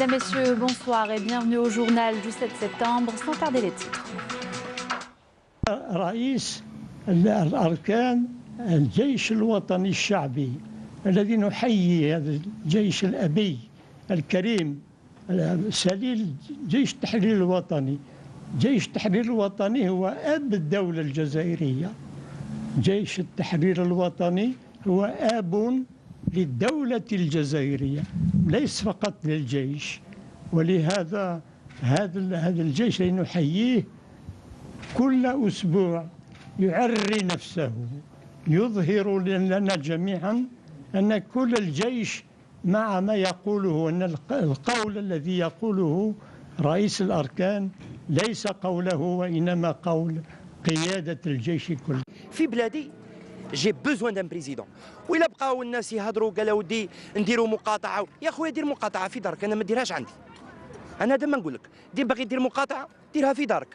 Mesdames, Messieurs, bonsoir et bienvenue au journal du 7 septembre. Sans tarder les titres. رئيس الأركان الجيش الوطني الشعبي الذي نحيي هذا الجيش الأبي الكريم سليل جيش التحرير الوطني. جيش التحرير الوطني هو أب الدولة الجزائرية. جيش التحرير الوطني هو أب للدولة الجزائرية ليس فقط للجيش. ولهذا هذا الجيش اللي نحييه كل أسبوع يعري نفسه، يظهر لنا جميعا أن كل الجيش مع ما يقوله، أن القول الذي يقوله رئيس الأركان ليس قوله وإنما قول قيادة الجيش كله. في بلادي جي بوزوان دان بريزيدون، وإلا بقاو الناس يهضروا قالوا ودي نديروا مقاطعة، يا خويا دير مقاطعة في دارك، أنا ما ديرهاش عندي. أنا هذا ما نقول لك، دير باغي دير مقاطعة ديرها في دارك،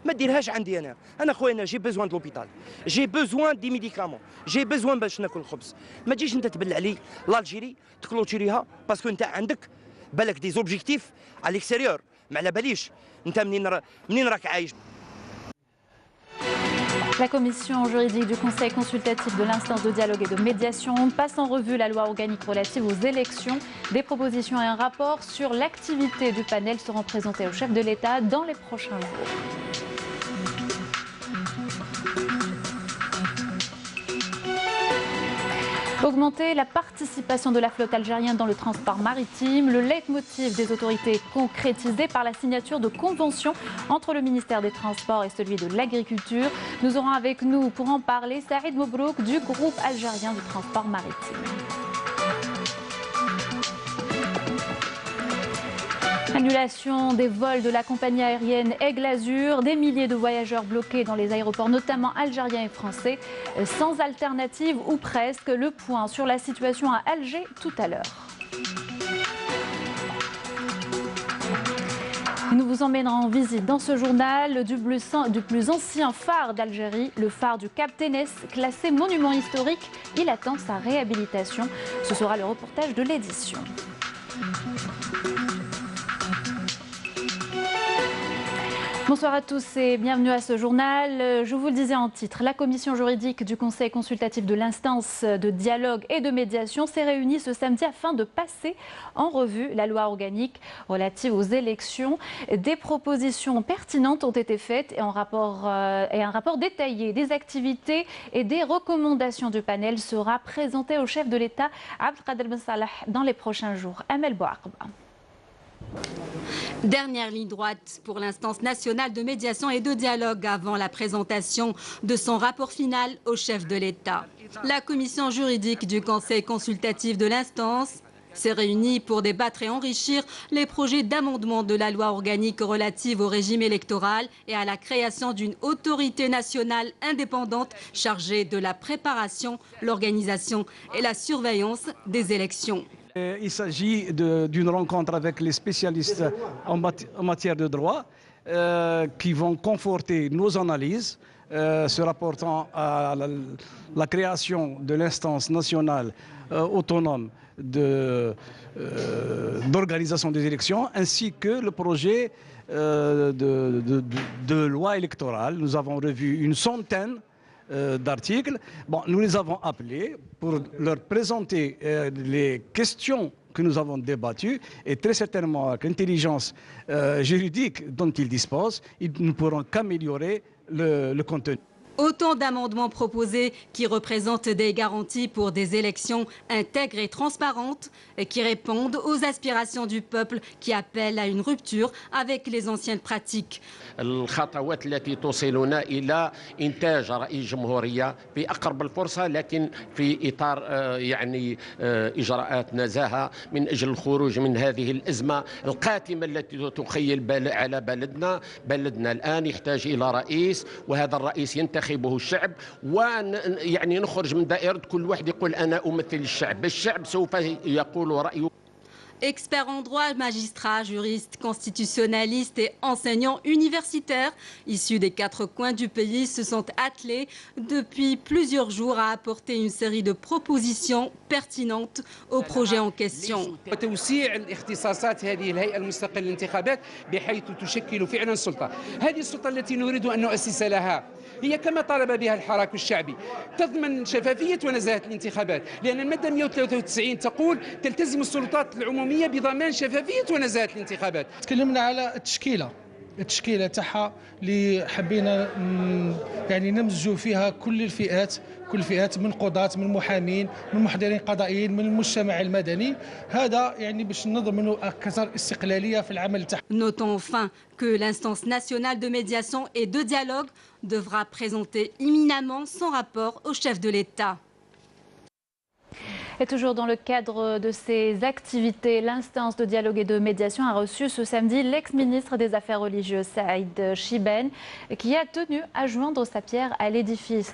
ما ديرهاش عندي انا خويا انا جي بوزوان دو لوبيتال، جي بوزوان دي ميديكامون، جي بوزوان باش ناكل الخبز. ما تجيش انت تبلع لي لالجيري تكلوتيريها باسكو انت عندك بالك دي زوبجيكتيف على ليكستيريور، ما على باليش انت منين راك عايش. La commission juridique du Conseil consultatif de l'instance de dialogue et de médiation passe en revue la loi organique relative aux élections. Des propositions et un rapport sur l'activité du panel seront présentés au chef de l'État dans les prochains jours. Augmenter la participation de la flotte algérienne dans le transport maritime, le leitmotiv des autorités concrétisé par la signature de conventions entre le ministère des Transports et celui de l'Agriculture. Nous aurons avec nous pour en parler Saïd Mobrouk du groupe algérien du transport maritime. Annulation des vols de la compagnie aérienne Aigle Azur, des milliers de voyageurs bloqués dans les aéroports, notamment algériens et français, sans alternative ou presque. Le point sur la situation à Alger tout à l'heure. Nous vous emmènerons en visite dans ce journal du plus ancien phare d'Algérie, le phare du Cap Ténès, classé monument historique. Il attend sa réhabilitation. Ce sera le reportage de l'édition. Bonsoir à tous et bienvenue à ce journal. Je vous le disais en titre, la commission juridique du Conseil consultatif de l'instance de dialogue et de médiation s'est réunie ce samedi afin de passer en revue la loi organique relative aux élections. Des propositions pertinentes ont été faites et un rapport détaillé des activités et des recommandations du panel sera présenté au chef de l'État, Abdelkader Ben Salah, dans les prochains jours. Amel Bouaqba. Dernière ligne droite pour l'instance nationale de médiation et de dialogue avant la présentation de son rapport final au chef de l'État. La commission juridique du Conseil consultatif de l'instance s'est réunie pour débattre et enrichir les projets d'amendement de la loi organique relative au régime électoral et à la création d'une autorité nationale indépendante chargée de la préparation, l'organisation et la surveillance des élections. Il s'agit d'une rencontre avec les spécialistes en matière de droit qui vont conforter nos analyses se rapportant à la création de l'instance nationale autonome d'organisation des élections ainsi que le projet de loi électorale. Nous avons revu une centaine d'articles. Bon, nous les avons appelés pour leur présenter les questions que nous avons débattues et très certainement avec l'intelligence juridique dont ils disposent, ils ne pourront qu'améliorer le contenu. Autant d'amendements proposés qui représentent des garanties pour des élections intègres et transparentes et qui répondent aux aspirations du peuple qui appellent à une rupture avec les anciennes pratiques. الخطوات التي توصلنا إلى إنتاج رئيس جمهورية في أقرب الفرصة لكن في إطار يعني إجراءات نزاهة من أجل الخروج من هذه الأزمة القاتمة التي تخيل على بلدنا الآن يحتاج إلى رئيس وهذا الرئيس ينتخبه الشعب ويعني نخرج من دائرة كل واحد يقول أنا أمثل الشعب سوف يقول رأيه. Experts en droit, magistrats, juristes, constitutionnalistes et enseignants universitaires issus des 4 coins du pays se sont attelés depuis plusieurs jours à apporter une série de propositions pertinentes au projet en question. وتوسيع الاختصاصات هذه الهيئة المستقلة للانتخابات بحيث تشكل فعلا سلطة. هذه السلطة التي نريد أن نؤسس لها هي كما طالب بها الحراك الشعبي، تضمن شفافية ونزاهة الانتخابات، لأن المادة 193 تقول تلتزم السلطات العمومية بضمان شفافية ونزاهة الانتخابات. تكلمنا على التشكيلة تاعها اللي حبينا يعني نمزجوا فيها كل الفئات من قضاة، من محامين، من محضرين قضائيين، من المجتمع المدني، هذا يعني باش نضمنوا اكثر استقلالية في العمل تاعها. Notons enfin que l'instance nationale de médiation et de dialogue devra présenter imminemment son rapport au chef de l'État. Et toujours dans le cadre de ces activités, l'instance de dialogue et de médiation a reçu ce samedi l'ex-ministre des Affaires religieuses, Saïd Chibane, qui a tenu à joindre sa pierre à l'édifice.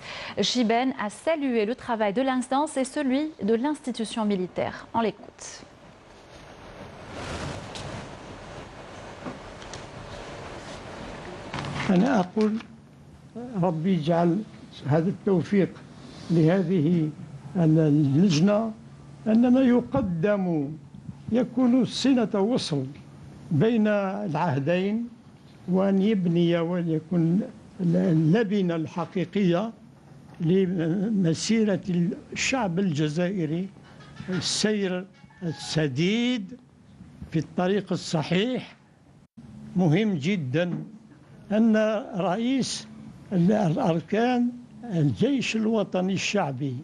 Chibane a salué le travail de l'instance et celui de l'institution militaire. On l'écoute. أنا أقول ربي يجعل هذا التوفيق لهذه اللجنة، أنما يقدم يكون صلة وصل بين العهدين، وأن يبني ويكون اللبنة الحقيقية لمسيرة الشعب الجزائري، السير السديد في الطريق الصحيح. مهم جدا أن رئيس الأركان الجيش الوطني الشعبي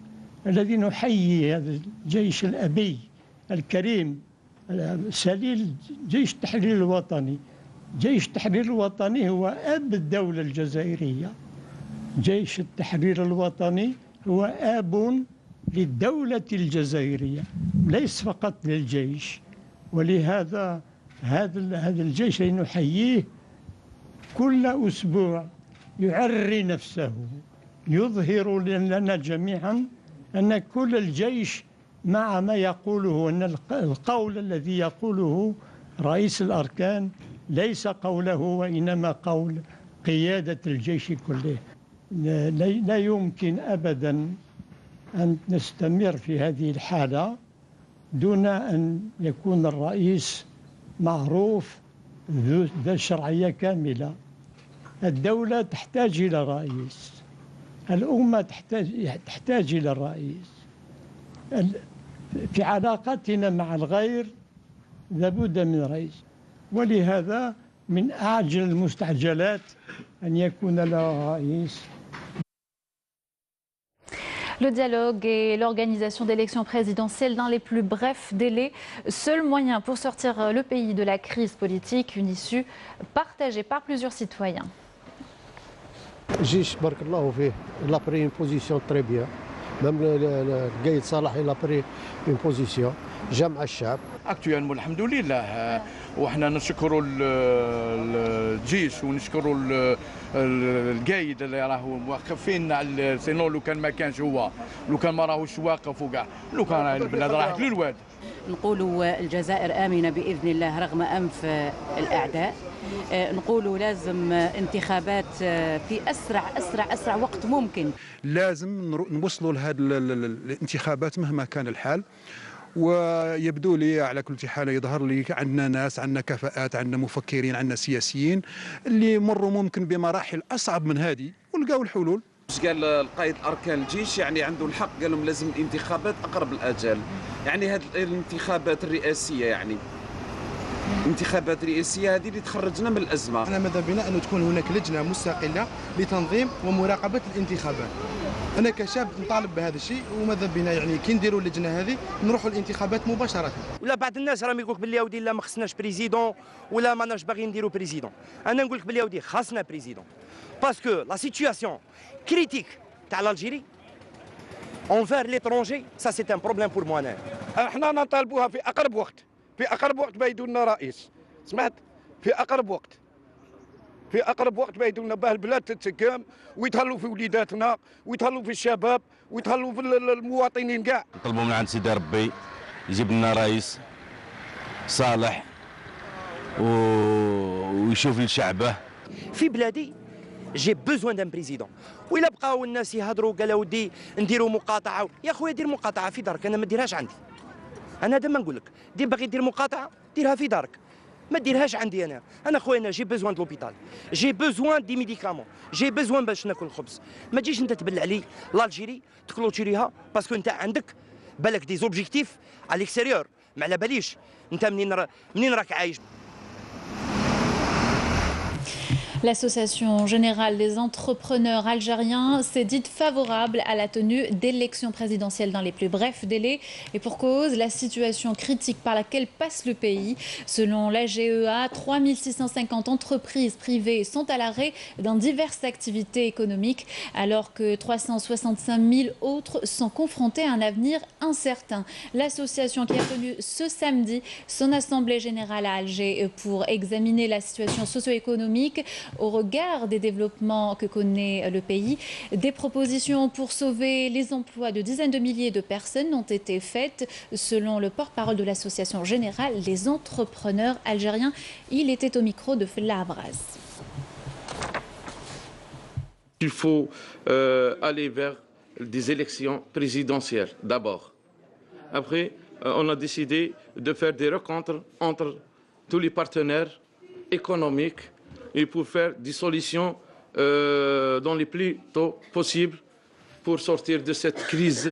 الذي نحيي، هذا الجيش الأبي الكريم سليل جيش التحرير الوطني. جيش التحرير الوطني هو أب الدولة الجزائرية. جيش التحرير الوطني هو أب للدولة الجزائرية، ليس فقط للجيش. ولهذا هذا الجيش اللي نحييه كل أسبوع يعري نفسه، يظهر لنا جميعا أن كل الجيش مع ما يقوله، أن القول الذي يقوله رئيس الأركان ليس قوله وإنما قول قيادة الجيش كله. لا يمكن أبدا أن نستمر في هذه الحالة دون أن يكون الرئيس معروف ذا شرعية كاملة. الدولة تحتاج إلى رئيس، الأمة تحتاج إلى الرئيس. في علاقتنا مع الغير لابد من رئيس، ولهذا من أعجل المستعجلات أن يكون له رئيس. Le dialogue et l'organisation d'élections présidentielles dans les plus brefs délais, seul moyen pour sortir le pays de la crise politique, une issue partagée par plusieurs citoyens. الجيش بارك الله فيه il a pris une position très bien. même القايد صالح il a pris une position. جمع الشعب. اكتوالمون الحمد لله، وحنا نشكروا الجيش ونشكروا القايد اللي راهو واقفين على سينو. لو كان ما كانش هو، لو كان ما راهوش واقف وكاع، لو كان البلاد راحت للواد. نقولوا الجزائر آمنة بإذن الله رغم أنف الأعداء. نقولوا لازم انتخابات في أسرع وقت ممكن. لازم نوصلوا لهذه الانتخابات مهما كان الحال. ويبدو لي على كل حال يظهر لي عندنا ناس، عندنا كفاءات، عندنا مفكرين، عندنا سياسيين اللي مروا ممكن بمراحل أصعب من هذه ولقاو الحلول. قال القائد أركان الجيش يعني عنده الحق، قال لهم لازم الانتخابات أقرب الأجل. يعني هذه الانتخابات الرئاسية، يعني انتخابات رئاسية هذه اللي تخرجنا من الأزمة. أنا ماذا بنا أن تكون هناك لجنة مستقلة لتنظيم ومراقبة الانتخابات. أنا كشاب نطالب بهذا الشيء، وماذا بنا يعني كي نديروا اللجنة هذه نروحوا الانتخابات مباشرة. ولا بعض الناس راهم يقولك باللي اودي لا ما خصناش بريزيدون ولا ماناش باغيين نديروا بريزيدون. أنا نقول لك باللي اودي خاصنا بريزيدون، باسكو لا سيتوياسيون كريتيك تاع الجيري اونفير ليترونجي سا سي ان بروبليم بور موا. انا احنا نطالبوها في أقرب وقت، في أقرب وقت بيدوا لنا رئيس. سمعت؟ في أقرب وقت، في أقرب وقت بيدوا لنا باه البلاد تتسقم ويتهلوا في وليداتنا ويتهلوا في الشباب ويتهلوا في المواطنين كاع. نطلبوا من عند سيدي ربي يجيب لنا رئيس صالح ويشوف لشعبه. في بلادي جي بوزوان دان بريزيدون. وإلا بقاو الناس يهضروا قالوا ودي نديروا مقاطعه، يا خويا دير مقاطعه في دارك، انا ما ديرهاش عندي. انا دائما نقول لك دي باغي دير مقاطعه ديرها في دارك، ما ديرهاش عندي. انا خويا انا جي بوزوان دو لوبيتال، جي بوزوان دي ميديكامون، جي بوزوان باش ناكل الخبز. ما تجيش انت تبلع لي لالجيري تكلوتيريها باسكو انت عندك بالك دي زوبجيكتيف على ليكستيريور، ما على باليش انت منين راك عايش. L'Association générale des entrepreneurs algériens s'est dite favorable à la tenue d'élections présidentielles dans les plus brefs délais. Et pour cause, la situation critique par laquelle passe le pays. Selon l'AGEA, 3650 entreprises privées sont à l'arrêt dans diverses activités économiques, alors que 365 000 autres sont confrontés à un avenir incertain. L'association qui a tenu ce samedi son assemblée générale à Alger pour examiner la situation socio-économique au regard des développements que connaît le pays. Des propositions pour sauver les emplois de dizaines de milliers de personnes ont été faites, selon le porte-parole de l'Association générale des entrepreneurs algériens. Il était au micro de Fella Abraz. Il faut aller vers des élections présidentielles d'abord. Après, on a décidé de faire des rencontres entre tous les partenaires économiques et pour faire des solutions dans les plus tôt possible pour sortir de cette crise.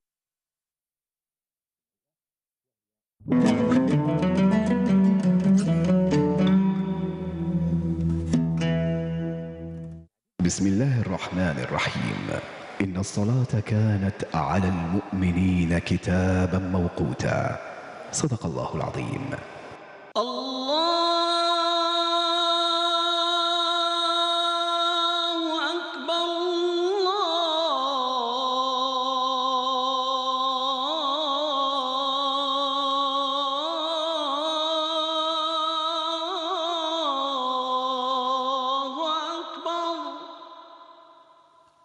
بسم الله الرحمن الرحيم. إن الصلاة كانت على المؤمنين كتابا موقوتا. صدق الله العظيم.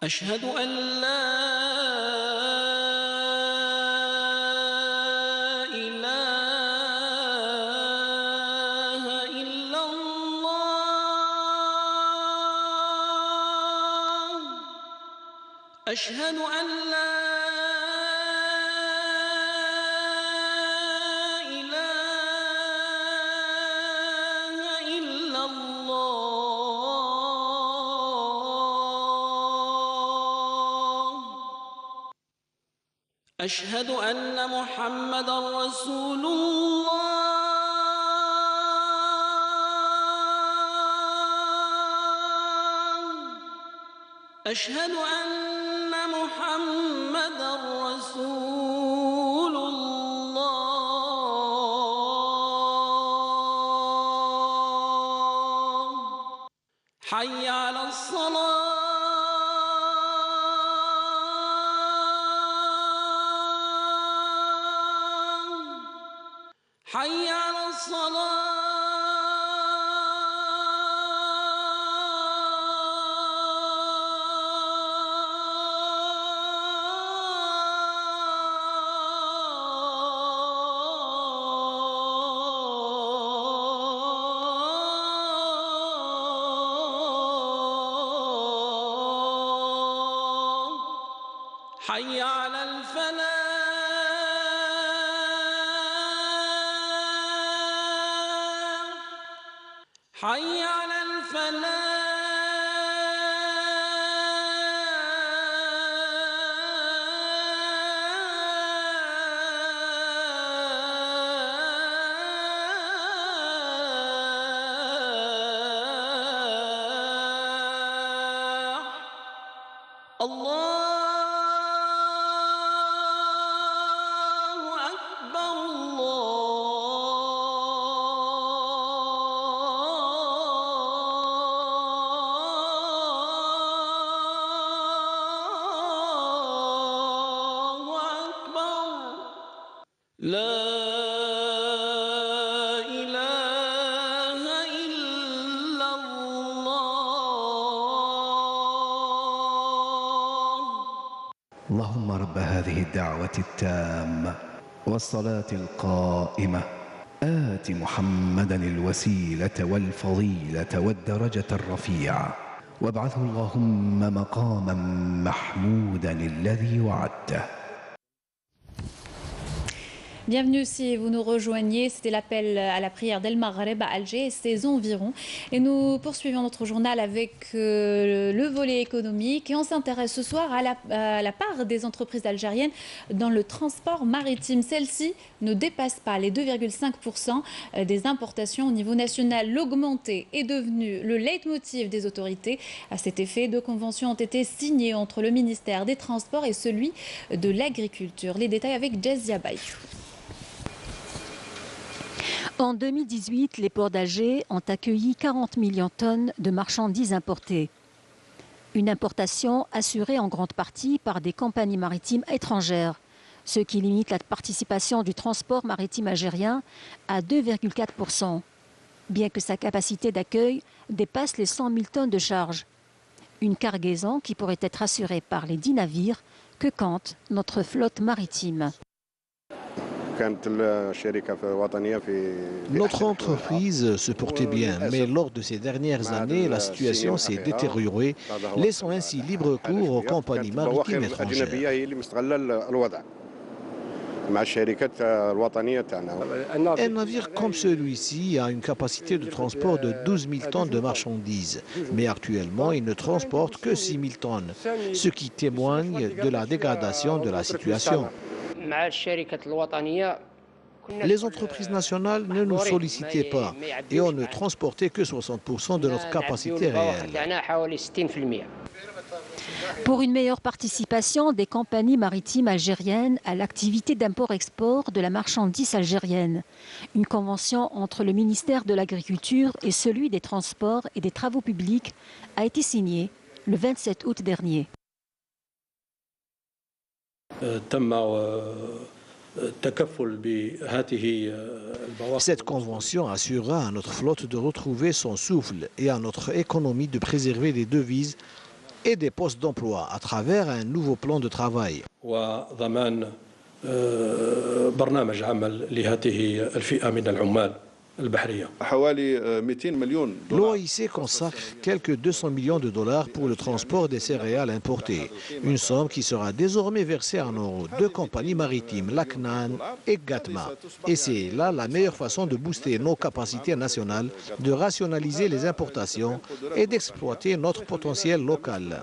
أشهد أن لا إله إلا الله. أشهد أن لا أشهد أن محمدًا رسول الله. أشهد أن محمدًا رسول الله. حي على الصلاة. حي على الصلاة. حي على الفلاح. حي على الفلاح. لا إله إلا الله. اللهم رب هذه الدعوة التامة والصلاة القائمة آت محمدا الوسيلة والفضيلة والدرجة الرفيعة وابعثه اللهم مقاما محمودا الذي وعدته. Bienvenue si vous nous rejoignez, c'était l'appel à la prière d'El Maghreb à Alger et ses environs. Et nous poursuivons notre journal avec le volet économique et on s'intéresse ce soir à la part des entreprises algériennes dans le transport maritime. Celle-ci ne dépasse pas les 2,5% des importations au niveau national. L'augmenter est devenu le leitmotiv des autorités. À cet effet, 2 conventions ont été signées entre le ministère des Transports et celui de l'Agriculture. Les détails avec Jazia Bayou. En 2018, les ports d'Alger ont accueilli 40 millions de tonnes de marchandises importées. Une importation assurée en grande partie par des compagnies maritimes étrangères, ce qui limite la participation du transport maritime algérien à 2,4%, bien que sa capacité d'accueil dépasse les 100 000 tonnes de charge. Une cargaison qui pourrait être assurée par les 10 navires que compte notre flotte maritime. Notre entreprise se portait bien, mais lors de ces dernières années, la situation s'est détériorée, laissant ainsi libre cours aux compagnies maritimes étrangères. Un navire comme celui-ci a une capacité de transport de 12 000 tonnes de marchandises, mais actuellement il ne transporte que 6 000 tonnes, ce qui témoigne de la dégradation de la situation. Les entreprises nationales ne nous sollicitaient pas et on ne transportait que 60% de notre capacité réelle. Pour une meilleure participation des compagnies maritimes algériennes à l'activité d'import-export de la marchandise algérienne, une convention entre le ministère de l'Agriculture et celui des Transports et des Travaux publics a été signée le 27 août dernier. Cette convention assurera à notre flotte de retrouver son souffle et à notre économie de préserver des devises et des postes d'emploi à travers un nouveau plan de travail. L'OIC consacre quelques 200 millions de dollars pour le transport des céréales importées, une somme qui sera désormais versée en euros. 2 compagnies maritimes, Lacnan et Gatma. Et c'est là la meilleure façon de booster nos capacités nationales, de rationaliser les importations et d'exploiter notre potentiel local.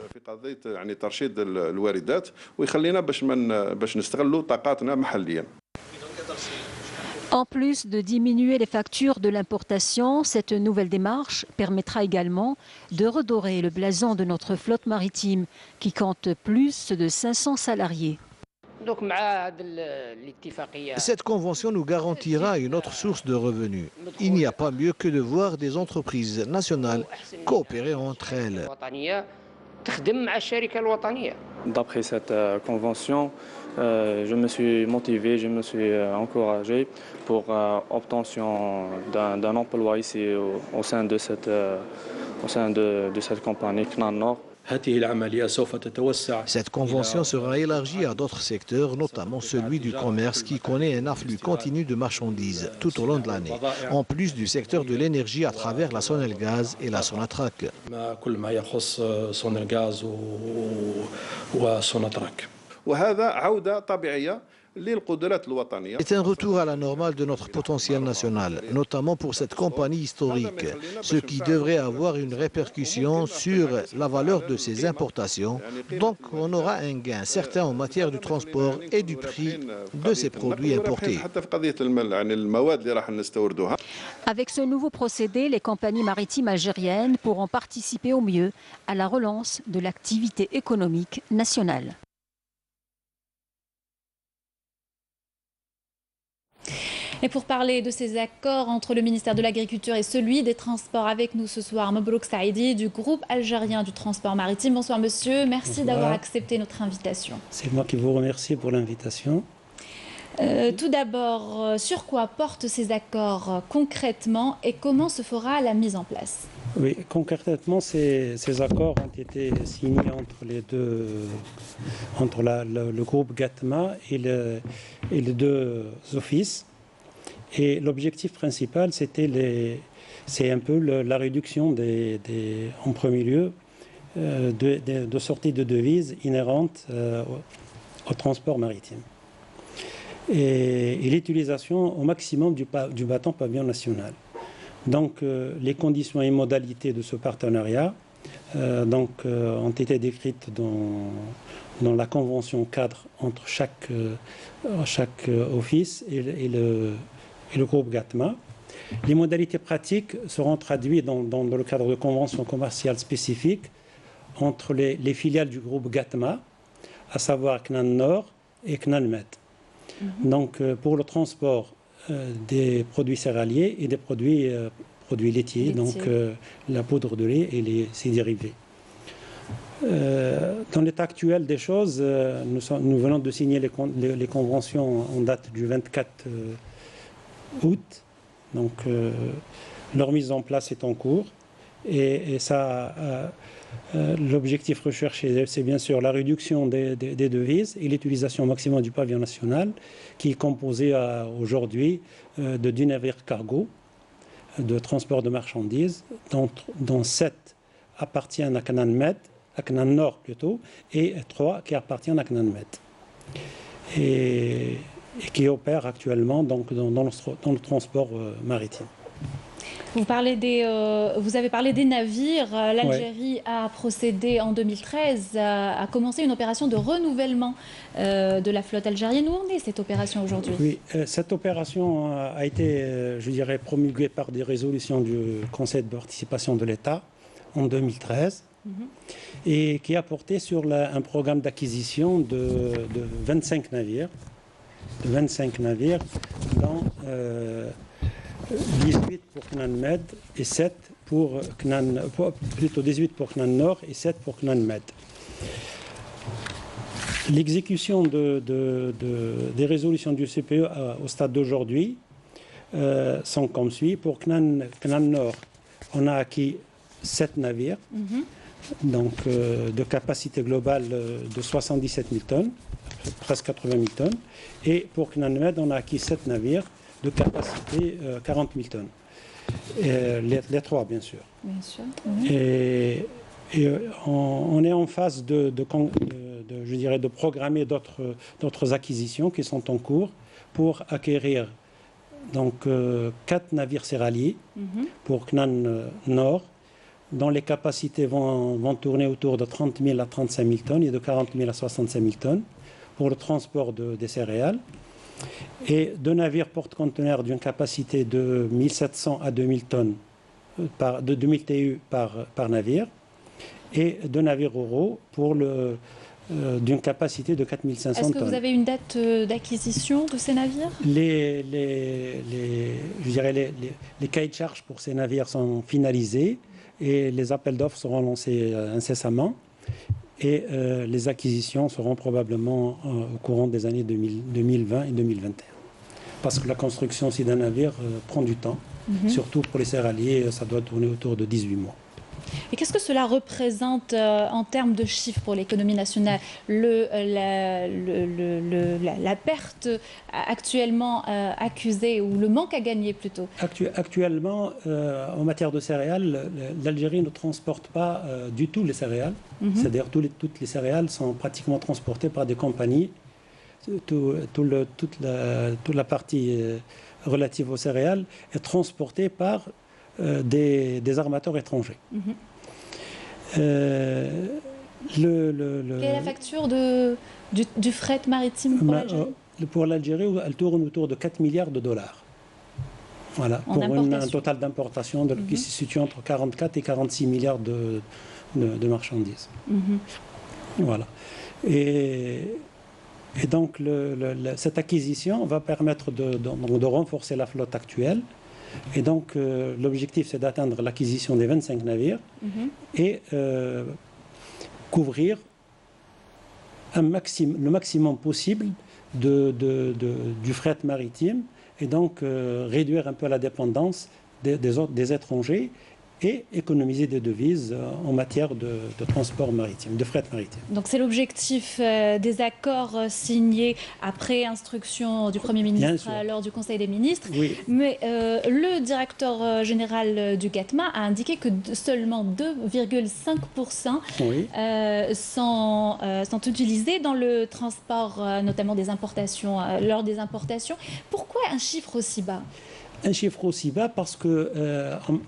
En plus de diminuer les factures de l'importation, cette nouvelle démarche permettra également de redorer le blason de notre flotte maritime qui compte plus de 500 salariés. Cette convention nous garantira une autre source de revenus. Il n'y a pas mieux que de voir des entreprises nationales coopérer entre elles. D'après cette convention, je me suis motivé, je me suis encouragé pour obtention d'un emploi ici au sein de cette compagnie CNAN Nord. Cette convention sera élargie à d'autres secteurs, notamment celui du commerce qui connaît un afflux continu de marchandises tout au long de l'année, en plus du secteur de l'énergie à travers la Sonelgaz et la Sonatrach. C'est un retour à la normale de notre potentiel national, notamment pour cette compagnie historique, ce qui devrait avoir une répercussion sur la valeur de ses importations. Donc on aura un gain certain en matière du transport et du prix de ces produits importés. Avec ce nouveau procédé, les compagnies maritimes algériennes pourront participer au mieux à la relance de l'activité économique nationale. Et pour parler de ces accords entre le ministère de l'Agriculture et celui des Transports, avec nous ce soir, Mabrouk Saïdi du groupe algérien du transport maritime. Bonsoir monsieur, merci d'avoir accepté notre invitation. C'est moi qui vous remercie pour l'invitation. Tout d'abord, sur quoi portent ces accords concrètement et comment se fera la mise en place? Oui, concrètement, ces accords ont été signés entre le groupe Gatma et les 2 offices. Et l'objectif principal, c'est un peu la réduction en premier lieu de sortie de devises inhérentes au transport maritime. Et l'utilisation au maximum du bâton pavillon national. Donc les conditions et modalités de ce partenariat ont été décrites dans la convention cadre entre chaque office et le groupe GATMA. Les modalités pratiques seront traduites dans le cadre de conventions commerciales spécifiques entre les filiales du groupe GATMA, à savoir CNAN Nord et CNAN Med. Donc pour le transport des produits céréaliers et des produits laitiers, donc la poudre de lait et ses dérivés. Dans l'état actuel des choses, nous venons de signer les conventions en date du 24 août. Donc leur mise en place est en cours et ça, l'objectif recherché, c'est bien sûr la réduction des devises et l'utilisation maximum du pavillon national qui est composé aujourd'hui de 10 navires cargo de transport de marchandises, dont 7 appartiennent à CNAN Med, à CNAN Nord plutôt, et 3 qui appartiennent à CNAN Med. Et qui opèrent actuellement donc, dans le transport maritime. Vous avez parlé des navires. L'Algérie a procédé en 2013 à commencer une opération de renouvellement de la flotte algérienne. Où en est cette opération aujourd'hui? Oui, cette opération a été, je dirais, promulguée par des résolutions du Conseil de participation de l'État en 2013 et qui a porté sur un programme d'acquisition de 25 navires. Dont 18 pour CNAN Med et 7 pour plutôt 18 pour CNAN Nord et 7 pour CNAN Med. L'exécution des résolutions du CPE au stade d'aujourd'hui sont comme suit. Pour CNAN Nord, on a acquis 7 navires, donc de capacité globale de 77 000 tonnes, presque 80 000 tonnes. Et pour CNAN Med, on a acquis 7 navires de capacité 40 000 tonnes. Les 3, bien sûr. Bien sûr. Et on est en phase de programmer d'autres acquisitions qui sont en cours pour acquérir donc 4 navires céréaliers pour CNAN Nord, dont les capacités vont tourner autour de 30 000 à 35 000 tonnes et de 40 000 à 65 000 tonnes pour le transport des céréales. Et 2 navires porte-conteneurs d'une capacité de 1700 à 2000 tonnes, de 2000 TU par navire, et 2 navires Oro d'une capacité de 4500 tonnes. Est-ce que vous avez une date d'acquisition de ces navires? Les cahiers de charges pour ces navires sont finalisés et les appels d'offres seront lancés incessamment. Et les acquisitions seront probablement au courant des années 2020 et 2021. Parce que la construction aussi d'un navire prend du temps. Surtout pour les céréaliers, ça doit tourner autour de 18 mois. Et qu'est-ce que cela représente en termes de chiffres pour l'économie nationale? La perte actuellement accusée, ou le manque à gagner plutôt? Actuellement, en matière de céréales, l'Algérie ne transporte pas du tout les céréales. C'est-à-dire toutes les céréales sont pratiquement transportées par des compagnies. Toute la partie relative aux céréales est transportée par des armateurs étrangers. Quelle est la facture du fret maritime pour l'Algérie? Pour l'Algérie, elle tourne autour de 4 milliards de dollars. Voilà, pour un total d'importation qui se situe entre 44 et 46 milliards de marchandises. Voilà. Et donc, cette acquisition va permettre de renforcer la flotte actuelle. Et donc, l'objectif, c'est d'atteindre l'acquisition des 25 navires et couvrir le maximum possible du fret maritime et donc réduire un peu la dépendance des étrangers et économiser des devises en matière de transport maritime, de fret maritime. Donc c'est l'objectif des accords signés après instruction du Premier ministre lors du Conseil des ministres. Oui. Mais le directeur général du GATMA a indiqué que seulement 2,5% sont utilisés dans le transport, notamment des importations, lors des importations. Pourquoi un chiffre aussi bas ? Un chiffre aussi bas parce que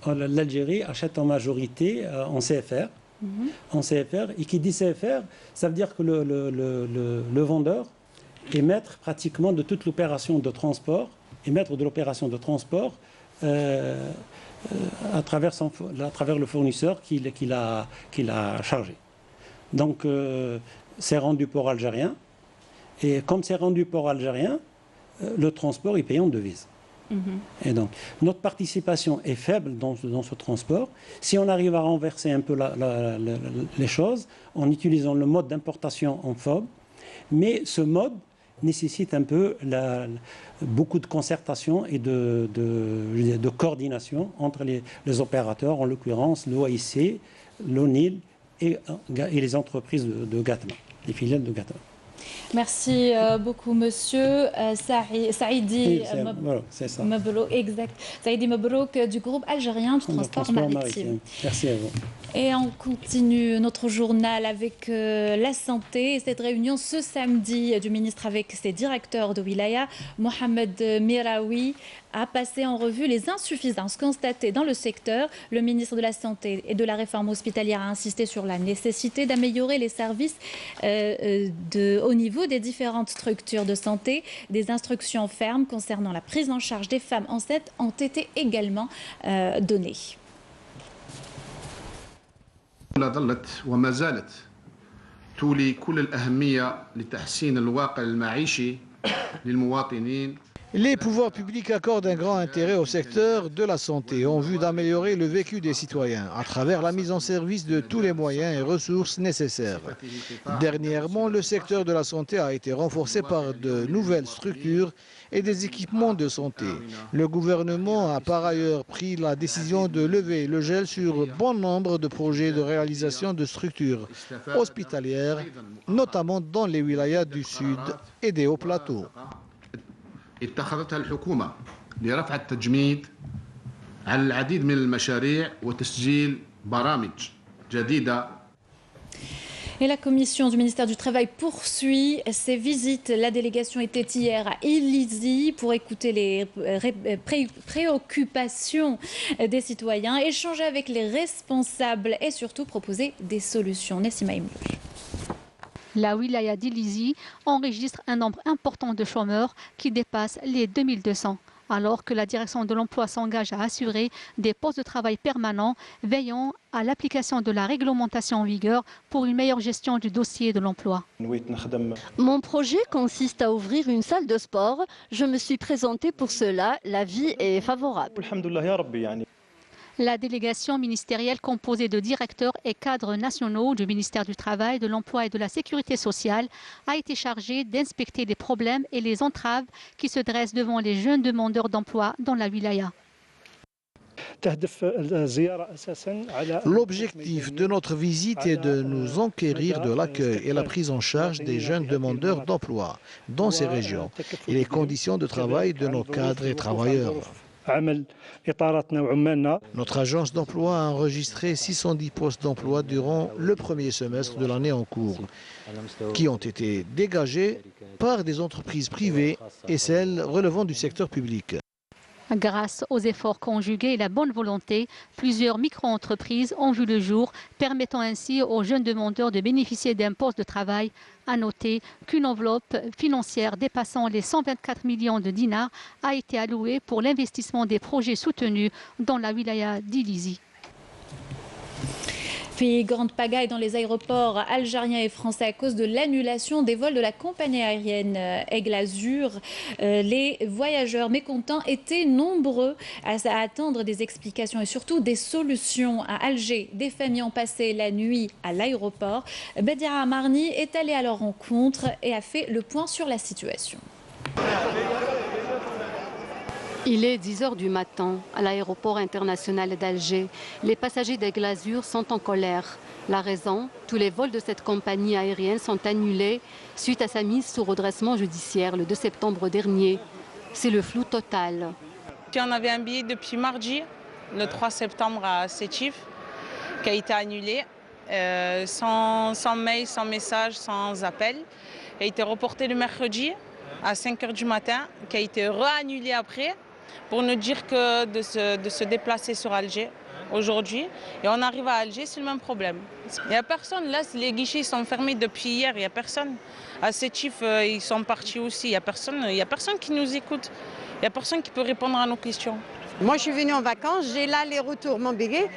l'Algérie achète en majorité en CFR. En CFR. Et qui dit CFR, ça veut dire que le vendeur est maître pratiquement de toute l'opération de transport, est maître de l'opération de transport à travers le fournisseur qu'il a chargé. Donc c'est rendu port algérien. Et comme c'est rendu port algérien, le transport est payé en devises. Et donc, notre participation est faible dans ce transport. Si on arrive à renverser un peu les choses en utilisant le mode d'importation en FOB, mais ce mode nécessite un peu beaucoup de concertation et de coordination entre les opérateurs, en l'occurrence l'OIC, l'ONIL et les entreprises de GATMA, les filiales de GATMA. Merci beaucoup, monsieur Saïdi Mabrouk, exact. Saïdi Mabrouk du groupe algérien du transport maritime. Merci à vous. Et on continue notre journal avec la santé. Et cette réunion ce samedi du ministre avec ses directeurs de wilaya, Mohamed Miraoui, a passé en revue les insuffisances constatées dans le secteur. Le ministre de la Santé et de la Réforme hospitalière a insisté sur la nécessité d'améliorer les services au niveau des différentes structures de santé. Des instructions fermes concernant la prise en charge des femmes enceintes ont été également données. ظلت وما زالت تولي كل الأهمية لتحسين الواقع المعيشي للمواطنين. Les pouvoirs publics accordent un grand intérêt au secteur de la santé en vue d'améliorer le vécu des citoyens à travers la mise en service de tous les moyens et ressources nécessaires. Dernièrement, le secteur de la santé a été renforcé par de nouvelles structures et des équipements de santé. Le gouvernement a par ailleurs pris la décision de lever le gel sur bon nombre de projets de réalisation de structures hospitalières, notamment dans les wilayas du sud et des hauts plateaux. اتخذتها الحكومة لرفع التجميد على العديد من المشاريع وتسجيل برامج جديدة. Et la commission du ministère du Travail poursuit ses visites. La délégation était hier à Illizi pour écouter les préoccupations des citoyens, échanger avec les responsables et surtout proposer des solutions. Nessima Imlouch. La wilaya d'Illizi enregistre un nombre important de chômeurs qui dépasse les 2200, alors que la direction de l'emploi s'engage à assurer des postes de travail permanents, veillant à l'application de la réglementation en vigueur pour une meilleure gestion du dossier de l'emploi. Mon projet consiste à ouvrir une salle de sport. Je me suis présenté pour cela. La vie est favorable. La délégation ministérielle composée de directeurs et cadres nationaux du ministère du Travail, de l'Emploi et de la Sécurité sociale a été chargée d'inspecter les problèmes et les entraves qui se dressent devant les jeunes demandeurs d'emploi dans la wilaya. L'objectif de notre visite est de nous enquérir de l'accueil et la prise en charge des jeunes demandeurs d'emploi dans ces régions et les conditions de travail de nos cadres et travailleurs. Notre agence d'emploi a enregistré 610 postes d'emploi durant le premier semestre de l'année en cours, qui ont été dégagés par des entreprises privées et celles relevant du secteur public. Grâce aux efforts conjugués et la bonne volonté, plusieurs micro-entreprises ont vu le jour, permettant ainsi aux jeunes demandeurs de bénéficier d'un poste de travail. À noter qu'une enveloppe financière dépassant les 124 millions de dinars a été allouée pour l'investissement des projets soutenus dans la wilaya d'Illizi. Puis grande pagaille dans les aéroports algériens et français à cause de l'annulation des vols de la compagnie aérienne Aigle Azur. Les voyageurs mécontents étaient nombreux à attendre des explications et surtout des solutions. À Alger, des familles ont passé la nuit à l'aéroport. Badia Amarni est allé à leur rencontre et a fait le point sur la situation. Il est 10 h du matin à l'aéroport international d'Alger. Les passagers d'Aigle Azur sont en colère. La raison, tous les vols de cette compagnie aérienne sont annulés suite à sa mise sous redressement judiciaire le 2 septembre dernier. C'est le flou total. On avait un billet depuis mardi, le 3 septembre à Sétif, qui a été annulé, sans mail, sans message, sans appel. Il a été reporté le mercredi à 5 h du matin, qui a été réannulé après, pour nous dire que de se déplacer sur Alger aujourd'hui. Et on arrive à Alger, c'est le même problème. Il n'y a personne, là les guichets sont fermés depuis hier, il n'y a personne. À Sétif, ils sont partis aussi, il n'y a personne qui nous écoute. Il n'y a personne qui peut répondre à nos questions. Moi je suis venue en vacances, j'ai l'aller-retour, mon billet,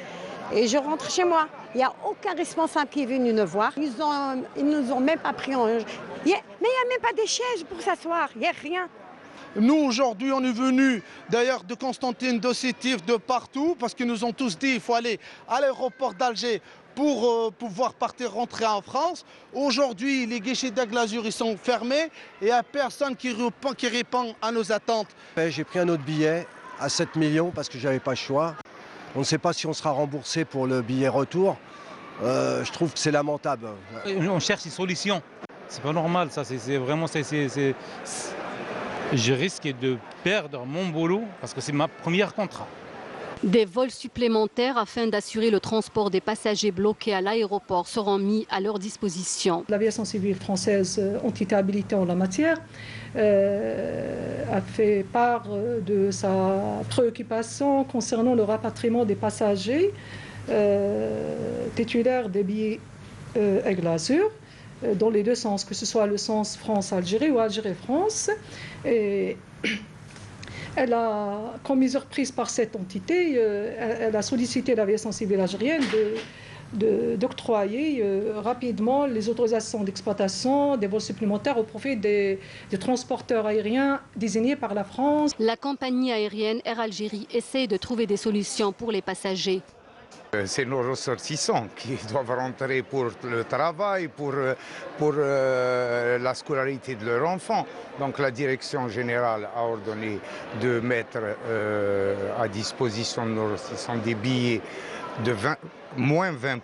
et je rentre chez moi. Il n'y a aucun responsable qui est venu nous voir. Ils nous ont même pas pris en... Mais il n'y a même pas des chaises pour s'asseoir, il n'y a rien. Nous, aujourd'hui, on est venus d'ailleurs de Constantine, de Sétif, de partout, parce qu'ils nous ont tous dit qu'il faut aller à l'aéroport d'Alger pour pouvoir rentrer en France. Aujourd'hui, les guichets d'Aigle Azur, ils sont fermés et il n'y a personne qui répond à nos attentes. J'ai pris un autre billet à 7 millions parce que je n'avais pas le choix. On ne sait pas si on sera remboursé pour le billet retour. Je trouve que c'est lamentable. On cherche une solution. C'est pas normal, ça. C'est vraiment... Je risque de perdre mon boulot parce que c'est ma première contrat. Des vols supplémentaires afin d'assurer le transport des passagers bloqués à l'aéroport seront mis à leur disposition. L'aviation civile française ont été habilitée en la matière, a fait part de sa préoccupation concernant le rapatriement des passagers titulaires des billets Aigle Azur, dans les deux sens, que ce soit le sens France-Algérie ou Algérie-France. Et elle a, comme mesure prise par cette entité, elle a sollicité l'aviation civile algérienne d'octroyer rapidement les autorisations d'exploitation des vols supplémentaires au profit des transporteurs aériens désignés par la France. La compagnie aérienne Air Algérie essaie de trouver des solutions pour les passagers. C'est nos ressortissants qui doivent rentrer pour le travail, pour la scolarité de leurs enfants. Donc la direction générale a ordonné de mettre à disposition de nos ressortissants des billets de moins 20%.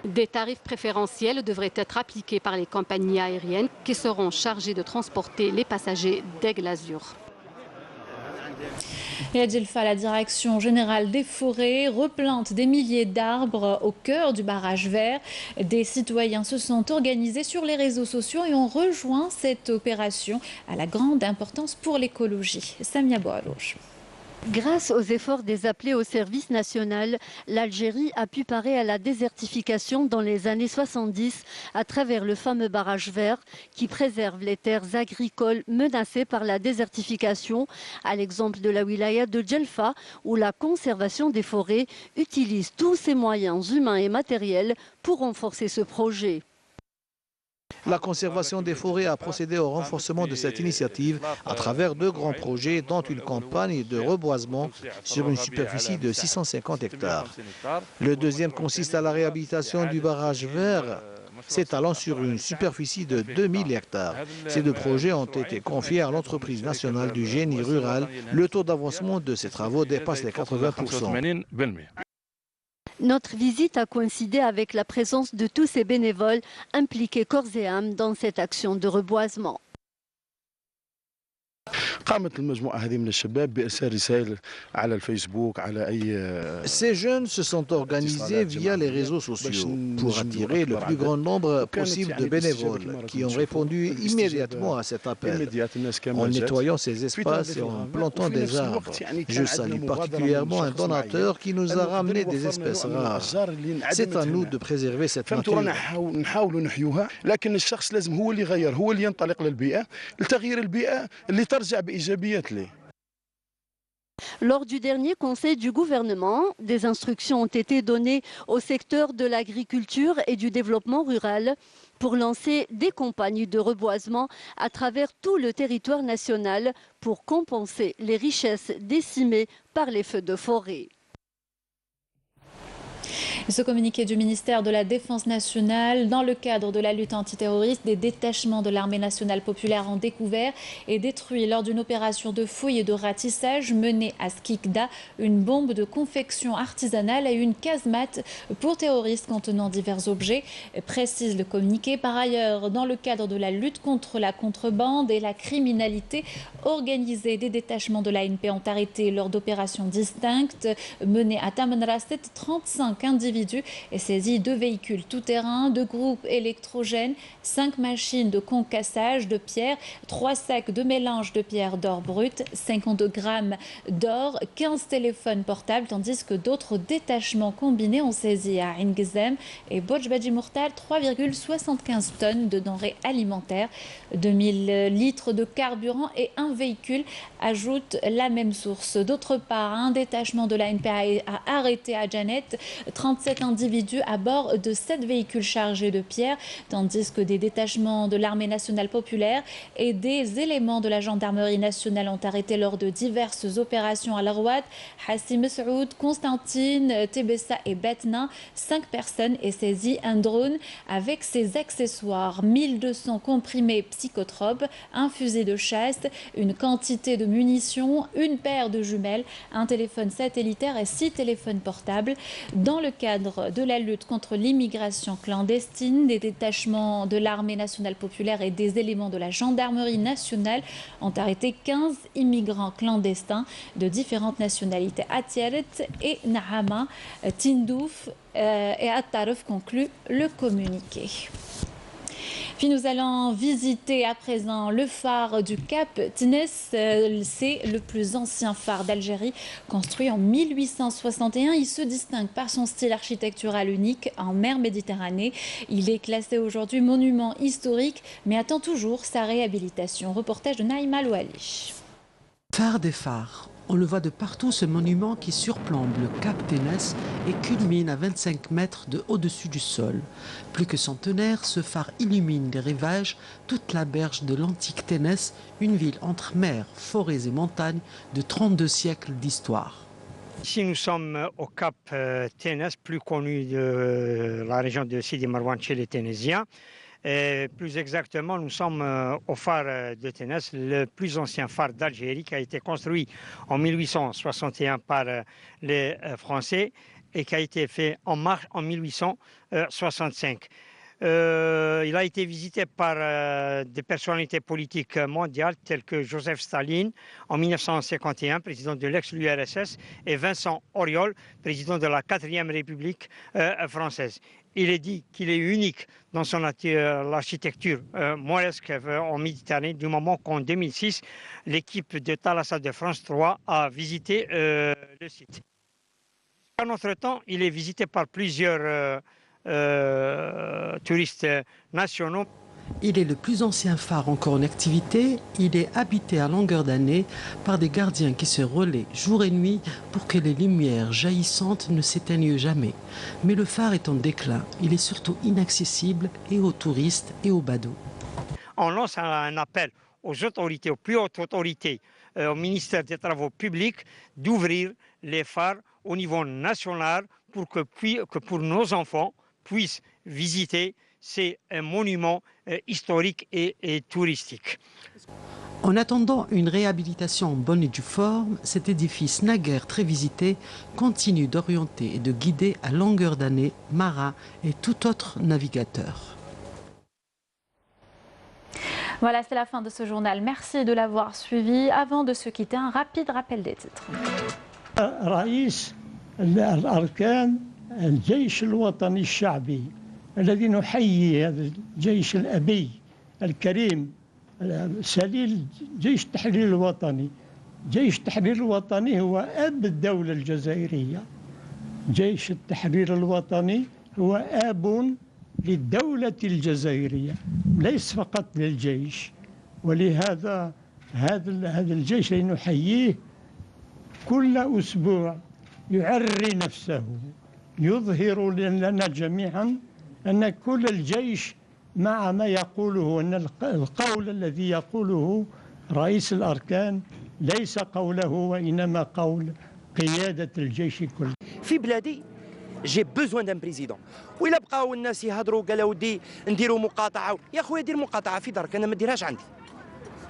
Des tarifs préférentiels devraient être appliqués par les compagnies aériennes qui seront chargées de transporter les passagers d'Aigle Azur. Et à Djelfa, la direction générale des forêts replante des milliers d'arbres au cœur du barrage vert. Des citoyens se sont organisés sur les réseaux sociaux et ont rejoint cette opération à la grande importance pour l'écologie. Samia Boalouche. Grâce aux efforts des appelés au service national, l'Algérie a pu parer à la désertification dans les années 70 à travers le fameux barrage vert qui préserve les terres agricoles menacées par la désertification, à l'exemple de la wilaya de Djelfa où la conservation des forêts utilise tous ses moyens humains et matériels pour renforcer ce projet. La conservation des forêts a procédé au renforcement de cette initiative à travers deux grands projets, dont une campagne de reboisement sur une superficie de 650 hectares. Le deuxième consiste à la réhabilitation du barrage vert, s'étalant sur une superficie de 2000 hectares. Ces deux projets ont été confiés à l'entreprise nationale du génie rural. Le taux d'avancement de ces travaux dépasse les 80%. Notre visite a coïncidé avec la présence de tous ces bénévoles impliqués corps et âme dans cette action de reboisement. Ces jeunes se sont organisés via les réseaux sociaux pour attirer le plus grand nombre possible de bénévoles qui ont répondu immédiatement à cet appel en nettoyant ces espaces et en plantant des arbres. Je salue particulièrement un donateur qui nous a ramené des espèces rares. C'est à nous de préserver cette nature. Lors du dernier conseil du gouvernement, des instructions ont été données au secteur de l'agriculture et du développement rural pour lancer des campagnes de reboisement à travers tout le territoire national pour compenser les richesses décimées par les feux de forêt. Ce communiqué du ministère de la Défense nationale, dans le cadre de la lutte antiterroriste, des détachements de l'armée nationale populaire ont découvert et détruit lors d'une opération de fouille et de ratissage menée à Skikda une bombe de confection artisanale et une casemate pour terroristes contenant divers objets, précise le communiqué. Par ailleurs, dans le cadre de la lutte contre la contrebande et la criminalité organisée, des détachements de l'ANP ont arrêté lors d'opérations distinctes menées à Tamanrasset 35 individus et saisi 2 véhicules tout-terrain, 2 groupes électrogènes, 5 machines de concassage de pierre, 3 sacs de mélange de pierre d'or brut, 52 grammes d'or, 15 téléphones portables, tandis que d'autres détachements combinés ont saisi à Ingzem et Bojbaji Mourtal 3,75 tonnes de denrées alimentaires, 2000 litres de carburant et un véhicule, ajoute la même source. D'autre part, un détachement de l'ANP a arrêté à Janet 37 individus à bord de 7 véhicules chargés de pierres, tandis que des détachements de l'armée nationale populaire et des éléments de la gendarmerie nationale ont arrêté lors de diverses opérations à Larouat, Hassi Messoud, Constantine, Tébessa et Betna. 5 personnes et saisi un drone avec ses accessoires, 1200 comprimés psychotropes, un fusil de chasse, une quantité de munitions, une paire de jumelles, un téléphone satellitaire et 6 téléphones portables. Dans le cadre de la lutte contre l'immigration clandestine, des détachements de l'armée nationale populaire et des éléments de la gendarmerie nationale ont arrêté 15 immigrants clandestins de différentes nationalités. Atiaret et Nahama, Tindouf et Attaref conclut le communiqué. Puis nous allons visiter à présent le phare du Cap Ténès. C'est le plus ancien phare d'Algérie, construit en 1861. Il se distingue par son style architectural unique en mer Méditerranée. Il est classé aujourd'hui monument historique, mais attend toujours sa réhabilitation. Reportage de Naïma Louali. Phare des phares. On le voit de partout, ce monument qui surplombe le Cap Ténès et culmine à 25 mètres de au-dessus du sol. Plus que centenaire, ce phare illumine les rivages, toute la berge de l'antique Ténès, une ville entre mer, forêts et montagnes de 32 siècles d'histoire. Ici, nous sommes au Cap Ténès, plus connu de la région de Sidi Marouane chez les Ténésiens. Et plus exactement, nous sommes au phare de Ténès, le plus ancien phare d'Algérie qui a été construit en 1861 par les Français et qui a été fait en mars en 1865. Il a été visité par des personnalités politiques mondiales telles que Joseph Staline en 1951, président de l'ex-URSS, et Vincent Auriol, président de la 4e République française. Il est dit qu'il est unique dans son l'architecture mauresque en Méditerranée, du moment qu'en 2006, l'équipe de Thalassa de France 3 a visité le site. À notre temps, il est visité par plusieurs touristes nationaux. Il est le plus ancien phare encore en activité. Il est habité à longueur d'année par des gardiens qui se relaient jour et nuit pour que les lumières jaillissantes ne s'éteignent jamais. Mais le phare est en déclin. Il est surtout inaccessible et aux touristes et aux badauds. On lance un appel aux autorités, aux plus hautes autorités, au ministère des Travaux publics, d'ouvrir les phares au niveau national pour que pour nos enfants puissent visiter ces monuments historiques et touristiques. En attendant une réhabilitation en bonne et due forme, cet édifice naguère très visité continue d'orienter et de guider à longueur d'année marins et tout autre navigateur. Voilà, c'est la fin de ce journal. Merci de l'avoir suivi. Avant de se quitter, un rapide rappel des titres. رئيس الأركان الجيش الوطني الشعبي الذي نحيي هذا الجيش الأبي الكريم سليل جيش التحرير الوطني. جيش التحرير الوطني هو أب الدولة الجزائرية. جيش التحرير الوطني هو أب للدولة الجزائرية، ليس فقط للجيش. ولهذا هذا الجيش اللي نحييه كل أسبوع يعري نفسه، يظهر لنا جميعا أن كل الجيش مع ما يقوله، أن القول الذي يقوله رئيس الأركان ليس قوله وإنما قول قيادة الجيش كله. في بلادي جي بوزوان دان بريزيدون. وإلا بقاو الناس يهضروا قالوا ودي نديروا مقاطعة، يا خويا دير مقاطعة في دارك، أنا ما ديرهاش عندي.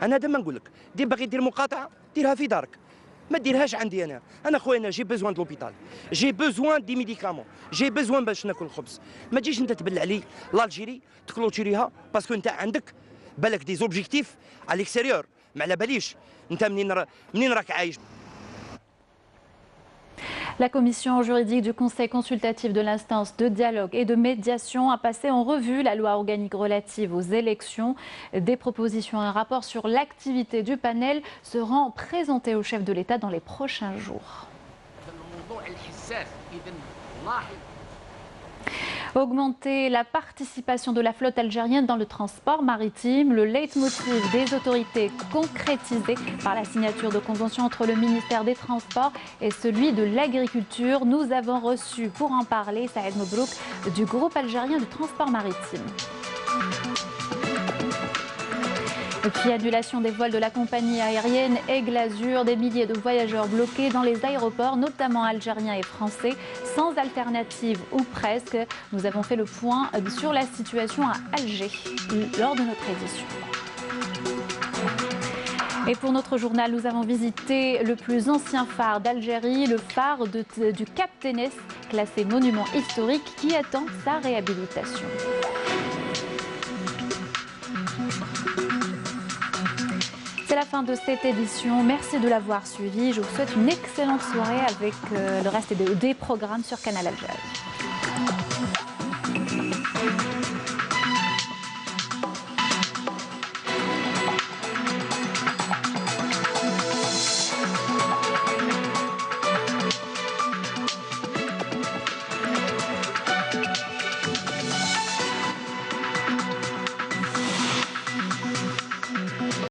أنا دائما نقول لك دي باغي دير مقاطعة ديرها في دارك، ما ديرهاش عندي أنا خويا أنا جي بوزوان دو لوبيتال، جي بوزوان دي ميديكامون، جي بوزوان باش ناكل الخبز. ما تجيش أنت تبلع لي لالجيري تكلوتيريها باسكو أنت عندك بالك دي زوبجيكتيف على ليكستيريور، ما على باليش أنت منين راك عايش. La commission juridique du Conseil consultatif de l'instance de dialogue et de médiation a passé en revue la loi organique relative aux élections. Des propositions et un rapport sur l'activité du panel seront présentés au chef de l'État dans les prochains jours. Augmenter la participation de la flotte algérienne dans le transport maritime, le leitmotiv des autorités concrétisé par la signature de conventions entre le ministère des Transports et celui de l'Agriculture. Nous avons reçu pour en parler Saïd Mobrouk du groupe algérien de transport maritime. Et puis annulation des vols de la compagnie aérienne Aigle Azur, des milliers de voyageurs bloqués dans les aéroports, notamment algériens et français, sans alternative ou presque. Nous avons fait le point sur la situation à Alger lors de notre édition. Et pour notre journal, nous avons visité le plus ancien phare d'Algérie, le phare du Cap Ténès, classé monument historique qui attend sa réhabilitation. C'est la fin de cette édition. Merci de l'avoir suivi. Je vous souhaite une excellente soirée avec le reste des programmes sur Canal Algérie.